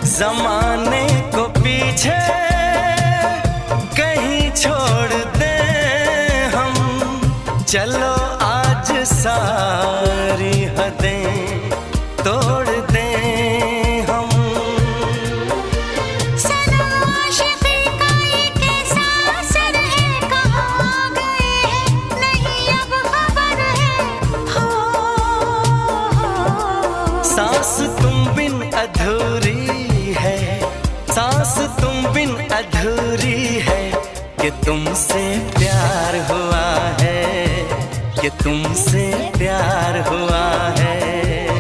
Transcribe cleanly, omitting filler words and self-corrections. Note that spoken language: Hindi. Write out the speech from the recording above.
जमाने को पीछे कहीं छोड़ दे हम, चलो आज सारी हदें तोड़ दे हम। सनम आशिक़ी का ये कैसा असर है, कहाँ गए हैं नहीं अब खबर है। हो सांस तुम बिन अधूरी है, सांस तुम बिन अधूरी है, कि तुमसे प्यार हुआ है, कि तुमसे प्यार हुआ है।